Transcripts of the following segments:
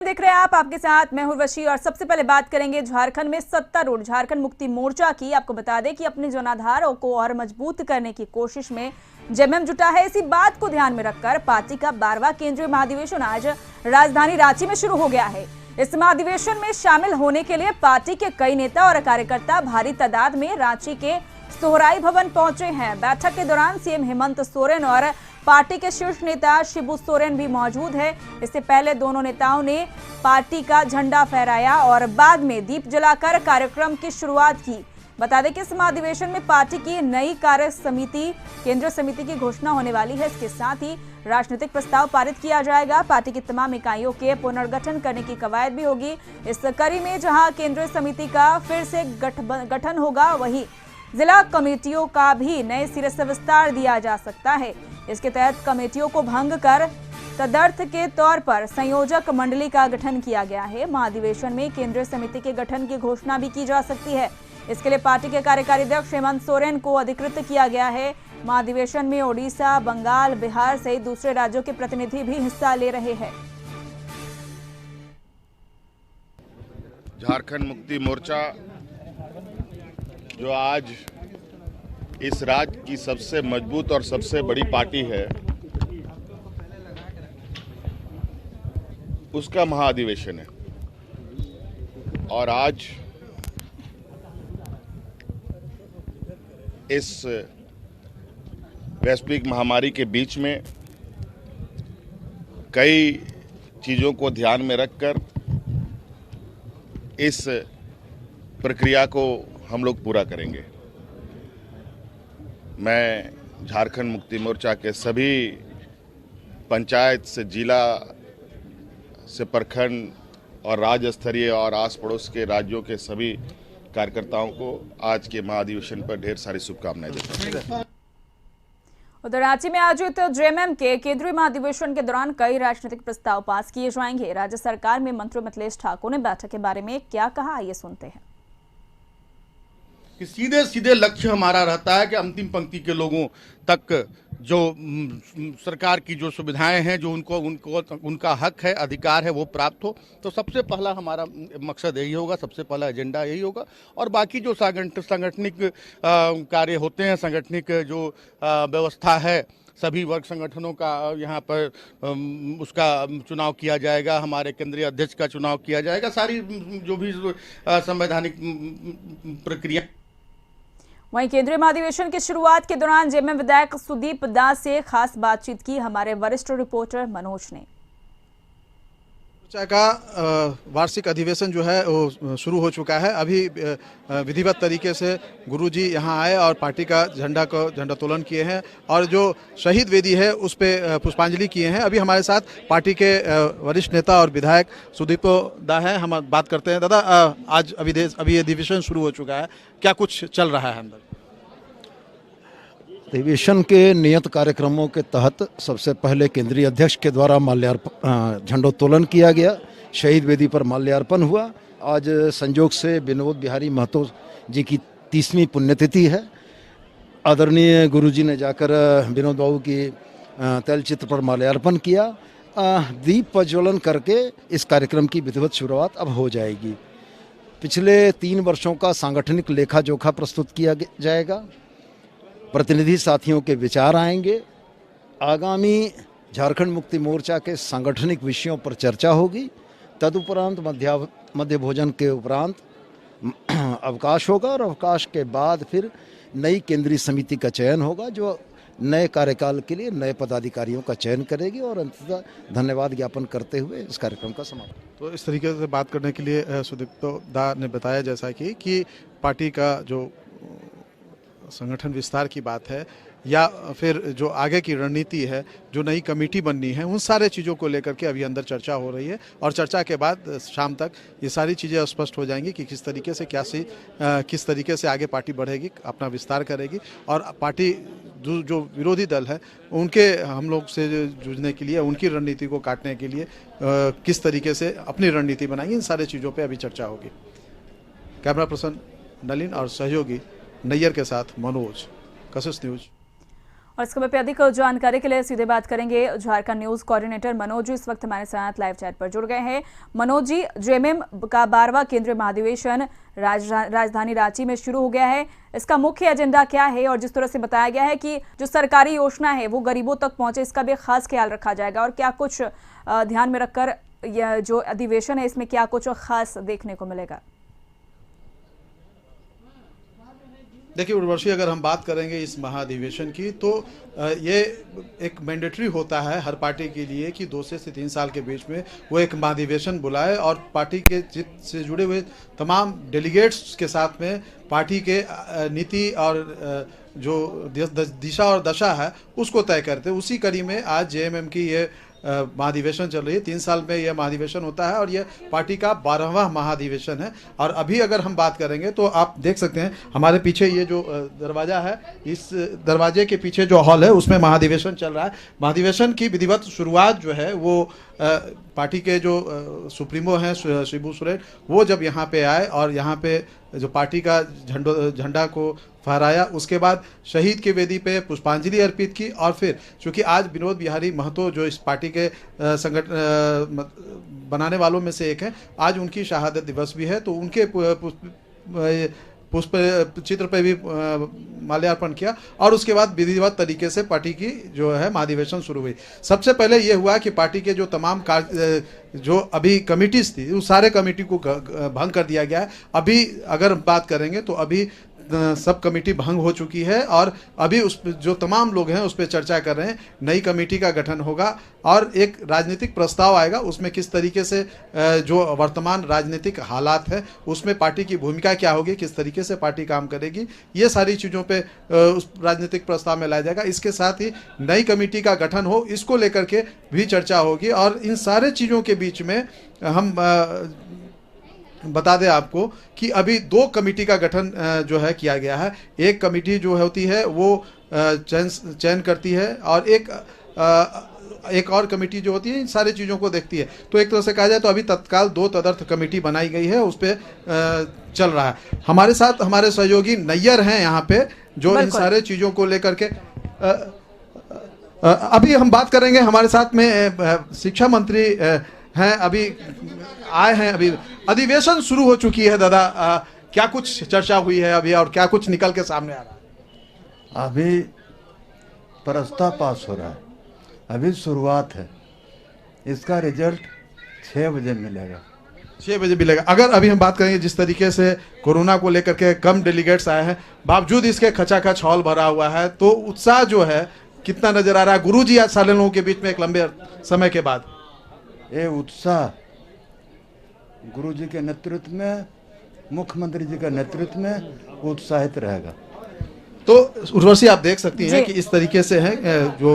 देख रहे हैं आप, आपके साथ मैं हूं वशी। और सबसे पहले बात करेंगे झारखंड में सत्तारूढ़ झारखंड मुक्ति मोर्चा की। आपको बता दें कि अपने जनाधारों को और मजबूत करने की कोशिश में जेएमएम जुटा है। इसी बात को ध्यान में रखकर पार्टी का 12वां केंद्रीय महाधिवेशन आज राजधानी रांची में शुरू हो गया है। इस महाधिवेशन में शामिल होने के लिए पार्टी के कई नेता और कार्यकर्ता भारी तादाद में रांची के सोहराई भवन पहुंचे हैं। बैठक के दौरान सीएम हेमंत सोरेन और पार्टी के शीर्ष नेता शिबू सोरेन भी मौजूद है। इससे पहले दोनों नेताओं ने पार्टी का झंडा फहराया और बाद में दीप जलाकर कार्यक्रम की शुरुआत की। बता दें कि इस महाधिवेशन में पार्टी की नई कार्य समिति केंद्रीय समिति की घोषणा होने वाली है। इसके साथ ही राजनीतिक प्रस्ताव पारित किया जाएगा। पार्टी की तमाम इकाइयों के पुनर्गठन करने की कवायद भी होगी। इस कड़ी में जहां केंद्रीय समिति का फिर से गठन होगा, वहीं जिला कमेटियों का भी नए सिरे से विस्तार दिया जा सकता है। इसके तहत कमेटियों को भंग कर तदर्थ के तौर पर संयोजक मंडली का गठन किया गया है। महाधिवेशन में केंद्रीय समिति के गठन की घोषणा भी की जा सकती है। इसके लिए पार्टी के कार्यकारी अध्यक्ष हेमंत सोरेन को अधिकृत किया गया है। महाधिवेशन में ओडिशा, बंगाल, बिहार सहित दूसरे राज्यों के प्रतिनिधि भी हिस्सा ले रहे हैं। झारखंड मुक्ति मोर्चा जो आज इस राज्य की सबसे मजबूत और सबसे बड़ी पार्टी है, उसका महाधिवेशन है। और आज इस वैश्विक महामारी के बीच में कई चीज़ों को ध्यान में रखकर इस प्रक्रिया को हम लोग पूरा करेंगे। मैं झारखंड मुक्ति मोर्चा के सभी पंचायत से जिला से प्रखंड और राज्य स्तरीय और आस पड़ोस के राज्यों के सभी कार्यकर्ताओं को आज के महाधिवेशन पर ढेर सारी शुभकामनाएं देता हूं। उधर रांची में आयोजित जेएमएम के केंद्रीय महाधिवेशन के दौरान कई राजनीतिक प्रस्ताव पास किए जाएंगे। राज्य सरकार में मंत्री मिथिलेश ठाकुर ने बैठक के बारे में क्या कहा, आइए सुनते हैं। कि सीधे सीधे लक्ष्य हमारा रहता है कि अंतिम पंक्ति के लोगों तक जो सरकार की जो सुविधाएं हैं, जो उनका हक है, अधिकार है, वो प्राप्त हो। तो सबसे पहला हमारा मकसद यही होगा, सबसे पहला एजेंडा यही होगा। और बाकी जो सांगठनिक कार्य होते हैं, सांगठनिक जो व्यवस्था है, सभी वर्ग संगठनों का यहाँ पर उसका चुनाव किया जाएगा, हमारे केंद्रीय अध्यक्ष का चुनाव किया जाएगा, सारी जो भी संवैधानिक प्रक्रिया। वहीं केंद्रीय महाधिवेशन की शुरुआत के दौरान जेएमएम विधायक सुदीप दास से खास बातचीत की हमारे वरिष्ठ रिपोर्टर मनोज ने। मोर्चा का वार्षिक अधिवेशन जो है वो शुरू हो चुका है। अभी विधिवत तरीके से गुरुजी यहाँ आए और पार्टी का झंडोत्तोलन किए हैं और जो शहीद वेदी है उस पे पुष्पांजलि किए हैं। अभी हमारे साथ पार्टी के वरिष्ठ नेता और विधायक सुदीप दा हैं, हम बात करते हैं। दादा, आज अभी अधिवेशन शुरू हो चुका है, क्या कुछ चल रहा है अंदर? अधिवेशन के नियत कार्यक्रमों के तहत सबसे पहले केंद्रीय अध्यक्ष के द्वारा झंडोत्तोलन किया गया, शहीद वेदी पर माल्यार्पण हुआ। आज संजोग से विनोद बिहारी महतो जी की 30वीं पुण्यतिथि है। आदरणीय गुरुजी ने जाकर विनोद बाबू की तैलचित्र पर माल्यार्पण किया। दीप प्रज्वलन करके इस कार्यक्रम की विधिवत शुरुआत अब हो जाएगी। पिछले 3 वर्षों का सांगठनिक लेखा जोखा प्रस्तुत किया जाएगा, प्रतिनिधि साथियों के विचार आएंगे, आगामी झारखंड मुक्ति मोर्चा के सांगठनिक विषयों पर चर्चा होगी। तदुपरांत मध्य भोजन के उपरांत अवकाश होगा और अवकाश के बाद फिर नई केंद्रीय समिति का चयन होगा, जो नए कार्यकाल के लिए नए पदाधिकारियों का चयन करेगी। और अंततः धन्यवाद ज्ञापन करते हुए इस कार्यक्रम का समापन। तो इस तरीके से बात करने के लिए सुदीप दा ने बताया जैसा कि पार्टी का जो संगठन विस्तार की बात है या फिर जो आगे की रणनीति है, जो नई कमेटी बननी है, उन सारे चीज़ों को लेकर के अभी अंदर चर्चा हो रही है। और चर्चा के बाद शाम तक ये सारी चीज़ें स्पष्ट हो जाएंगी कि किस तरीके से किस तरीके से आगे पार्टी बढ़ेगी, अपना विस्तार करेगी। और पार्टी जो विरोधी दल है उनके हम लोग से जूझने के लिए, उनकी रणनीति को काटने के लिए किस तरीके से अपनी रणनीति बनाएंगे, इन सारे चीज़ों पर अभी चर्चा होगी। कैमरा पर्सन नलिन और सहयोगी नैयर के साथ मनोज, कशिश न्यूज। और इस खबर पे अधिक जानकारी के लिए सीधे बात करेंगे झारखंड न्यूज कोऑर्डिनेटर मनोज जी, इस वक्त हमारे साथ लाइव चैट पर जुड़ गए हैं। मनोज जी, जेएमएम का 12वां केंद्रीय महाधिवेशन राजधानी रांची में शुरू हो गया है। इसका मुख्य एजेंडा क्या है और जिस तरह से बताया गया है कि जो सरकारी योजना है वो गरीबों तक पहुंचे, इसका भी खास ख्याल रखा जाएगा और क्या कुछ ध्यान में रखकर यह जो अधिवेशन है इसमें क्या कुछ खास देखने को मिलेगा? देखिए उर्वशी, अगर हम बात करेंगे इस महाधिवेशन की तो ये एक मैंडेटरी होता है हर पार्टी के लिए कि 2 से 3 साल के बीच में वो एक महाधिवेशन बुलाए और पार्टी के से जुड़े हुए तमाम डेलीगेट्स के साथ में पार्टी के नीति और जो दिशा और दशा है उसको तय करते। उसी कड़ी में आज जेएमएम की ये महाधिवेशन चल रही है। 3 साल में यह महाधिवेशन होता है और यह पार्टी का 12वां महाधिवेशन है। और अभी अगर हम बात करेंगे तो आप देख सकते हैं हमारे पीछे ये जो दरवाजा है, इस दरवाजे के पीछे जो हॉल है उसमें महाधिवेशन चल रहा है। महाधिवेशन की विधिवत शुरुआत जो है वो पार्टी के जो सुप्रीमो हैं शिबू सोरेन, वो जब यहाँ पे आए और यहाँ पे जो पार्टी का झंडा को फहराया, उसके बाद शहीद की वेदी पे पुष्पांजलि अर्पित की और फिर चूंकि आज विनोद बिहारी महतो जो इस पार्टी के संगठन बनाने वालों में से एक हैं, आज उनकी शहादत दिवस भी है, तो उनके पुष्प चित्र पे भी माल्यार्पण किया और उसके बाद विधिवत तरीके से पार्टी की जो है महाधिवेशन शुरू हुई। सबसे पहले ये हुआ कि पार्टी के जो तमाम जो अभी कमिटीज थी उस सारे कमेटी को भंग कर दिया गया है। अभी अगर बात करेंगे तो अभी सब कमेटी भंग हो चुकी है और अभी उस जो तमाम लोग हैं उस पर चर्चा कर रहे हैं। नई कमेटी का गठन होगा और एक राजनीतिक प्रस्ताव आएगा, उसमें किस तरीके से जो वर्तमान राजनीतिक हालात है उसमें पार्टी की भूमिका क्या होगी, किस तरीके से पार्टी काम करेगी, ये सारी चीज़ों पे उस राजनीतिक प्रस्ताव में लाया जाएगा। इसके साथ ही नई कमेटी का गठन हो, इसको लेकर के भी चर्चा होगी। और इन सारे चीज़ों के बीच में हम बता दें आपको कि अभी 2 कमेटी का गठन जो है किया गया है। एक कमेटी जो होती है वो चयन करती है और एक और कमेटी जो होती है इन सारी चीज़ों को देखती है। तो एक तरह से कहा जाए तो अभी तत्काल 2 तदर्थ कमेटी बनाई गई है, उस पर चल रहा है। हमारे साथ हमारे सहयोगी नैयर हैं यहाँ पे जो इन सारे चीज़ों को लेकर के अभी हम बात करेंगे। हमारे साथ में शिक्षा मंत्री हैं, अभी आए हैं। अभी अधिवेशन शुरू हो चुकी है दादा, क्या कुछ चर्चा हुई है अभी और क्या कुछ निकल के सामने आ रहा है? अभी प्रस्ताव पास हो रहा है, अभी शुरुआत है, इसका रिजल्ट 6 बजे मिलेगा। 6 बजे मिलेगा। अगर अभी हम बात करेंगे जिस तरीके से कोरोना को लेकर के कम डेलीगेट्स आए हैं, बावजूद इसके खचाखच हॉल भरा हुआ है, तो उत्साह जो है कितना नजर आ रहा है गुरुजी आज सारे लोगों के बीच में एक लंबे समय के बाद? ये उत्साह गुरुजी के नेतृत्व में, मुख्यमंत्री जी के नेतृत्व में उत्साहित रहेगा। तो उर्वशी आप देख सकती हैं कि इस तरीके से है जो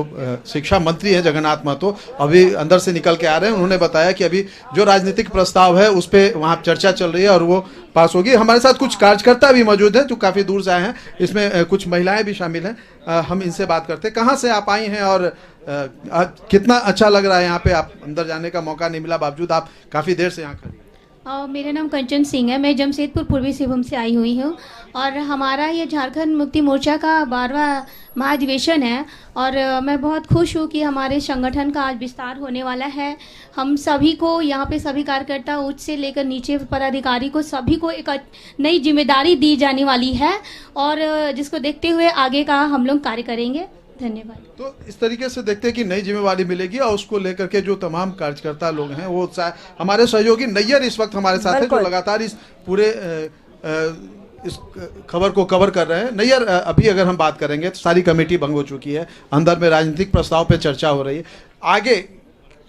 शिक्षा मंत्री है जगन्नाथ महतो अभी अंदर से निकल के आ रहे हैं। उन्होंने बताया कि अभी जो राजनीतिक प्रस्ताव है उस पर वहाँ चर्चा चल रही है और वो पास होगी। हमारे साथ कुछ कार्यकर्ता भी मौजूद हैं जो काफ़ी दूर से आए हैं, इसमें कुछ महिलाएं भी शामिल हैं। हम इनसे बात करते हैं। कहाँ से आप आई हैं और कितना अच्छा लग रहा है यहाँ पे? आप अंदर जाने का मौका नहीं मिला, बावजूद आप काफ़ी देर से यहाँ खड़ी हैं। मेरा नाम कंचन सिंह है, मैं जमशेदपुर पूर्वी सिंहभूम से आई हुई हूँ और हमारा ये झारखंड मुक्ति मोर्चा का 12वां महाधिवेशन है और मैं बहुत खुश हूँ कि हमारे संगठन का आज विस्तार होने वाला है। हम सभी को यहाँ पे सभी कार्यकर्ता उच्च से लेकर नीचे पदाधिकारी को सभी को एक नई जिम्मेदारी दी जाने वाली है और जिसको देखते हुए आगे का हम लोग कार्य करेंगे। धन्यवाद। तो इस तरीके से देखते हैं कि नई जिम्मेवारी मिलेगी और उसको लेकर के जो तमाम कार्यकर्ता लोग हैं वो हमारे सहयोगी नैयर इस वक्त हमारे साथ है जो लगातार इस पूरे इस खबर को कवर कर रहे हैं। नैयर, अभी अगर हम बात करेंगे तो सारी कमेटी भंग हो चुकी है, अंदर में राजनीतिक प्रस्ताव पे चर्चा हो रही है, आगे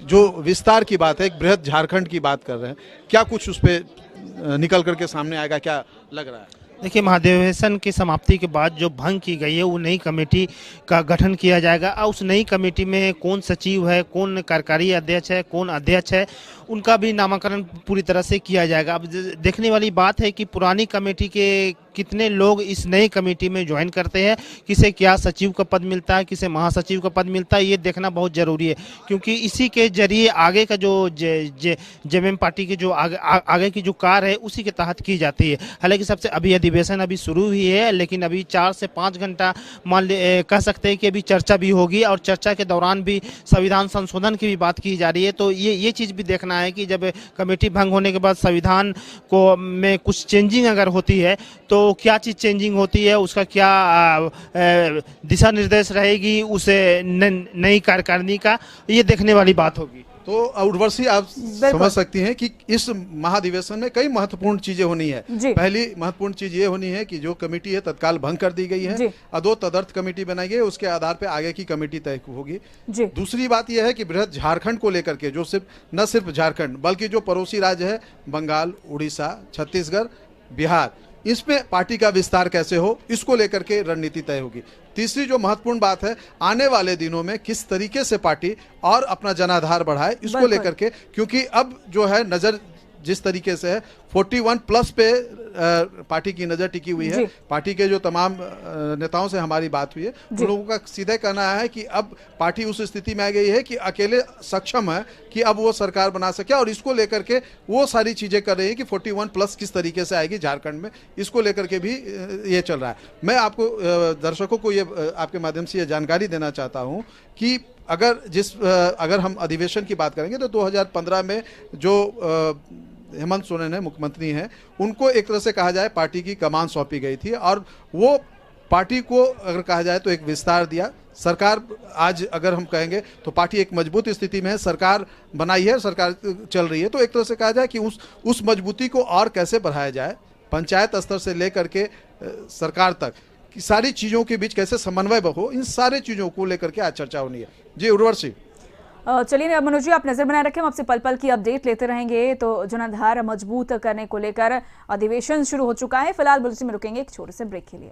जो विस्तार की बात है, एक बृहद झारखंड की बात कर रहे हैं, क्या कुछ उस पर निकल करके सामने आएगा, क्या लग रहा है? देखिए, महाधिवेशन की समाप्ति के बाद जो भंग की गई है वो नई कमेटी का गठन किया जाएगा और उस नई कमेटी में कौन सचिव है, कौन कार्यकारी अध्यक्ष है, कौन अध्यक्ष है, उनका भी नामांकन पूरी तरह से किया जाएगा। अब देखने वाली बात है कि पुरानी कमेटी के कितने लोग इस नई कमेटी में ज्वाइन करते हैं, किसे क्या सचिव का पद मिलता है, किसे महासचिव का पद मिलता है, ये देखना बहुत जरूरी है, क्योंकि इसी के जरिए आगे का जो जेएमएम पार्टी की जो आगे की जो कार्य है उसी के तहत की जाती है। हालांकि सबसे अभी अधिवेशन अभी शुरू हुई है, लेकिन अभी 4 से 5 घंटा कह सकते हैं कि अभी चर्चा भी होगी और चर्चा के दौरान भी संविधान संशोधन की भी बात की जा रही है। तो ये चीज़ भी देखना है कि जब कमेटी भंग होने के बाद संविधान को में कुछ चेंजिंग अगर होती है तो क्या चीज़ चेंजिंग होती है, उसका क्या दिशा निर्देश रहेगी उस नई कार्यकारिणी का, ये देखने वाली बात होगी। तो उर्वशी आप समझ सकती हैं कि इस महाधिवेशन में कई महत्वपूर्ण चीजें होनी है। पहली महत्वपूर्ण चीज ये होनी है कि जो कमेटी है तत्काल भंग कर दी गई है और 2 तदर्थ कमेटी बनाई गई है, उसके आधार पर आगे की कमेटी तय होगी। दूसरी बात यह है कि बृहद झारखंड को लेकर के जो न सिर्फ झारखंड बल्कि जो पड़ोसी राज्य है बंगाल, उड़ीसा, छत्तीसगढ़, बिहार, इसमें पार्टी का विस्तार कैसे हो, इसको लेकर के रणनीति तय होगी। तीसरी जो महत्वपूर्ण बात है, आने वाले दिनों में किस तरीके से पार्टी और अपना जनाधार बढ़ाए, इसको लेकर के, क्योंकि अब जो है नजर जिस तरीके से है 41+ पे पार्टी की नजर टिकी हुई है। पार्टी के जो तमाम नेताओं से हमारी बात हुई है, उन लोगों का सीधे कहना है कि अब पार्टी उस स्थिति में आ गई है कि अकेले सक्षम है कि अब वो सरकार बना सके, और इसको लेकर के वो सारी चीजें कर रही है कि 41+ किस तरीके से आएगी झारखंड में, इसको लेकर के भी ये चल रहा है। मैं आपको दर्शकों को ये आपके माध्यम से ये जानकारी देना चाहता हूँ कि अगर हम अधिवेशन की बात करेंगे तो 2015 में जो हेमंत सोरेन है, मुख्यमंत्री हैं, उनको एक तरह से कहा जाए पार्टी की कमान सौंपी गई थी और वो पार्टी को अगर कहा जाए तो एक विस्तार दिया। सरकार आज अगर हम कहेंगे तो पार्टी एक मजबूत स्थिति में है, सरकार बनाई है, सरकार चल रही है, तो एक तरह से कहा जाए कि उस मजबूती को और कैसे बढ़ाया जाए, पंचायत स्तर से लेकर के सरकार तक कि सारी चीज़ों के बीच कैसे समन्वय हो, इन सारी चीज़ों को लेकर के आज चर्चा होनी है। जी उर्वशी। चलिए मनोज जी, आप नजर बनाए रखें, हम आपसे पल पल की अपडेट लेते रहेंगे। तो जनाधार मजबूत करने को लेकर अधिवेशन शुरू हो चुका है। फिलहाल बुलेटिन में रुकेंगे एक छोटे से ब्रेक के लिए।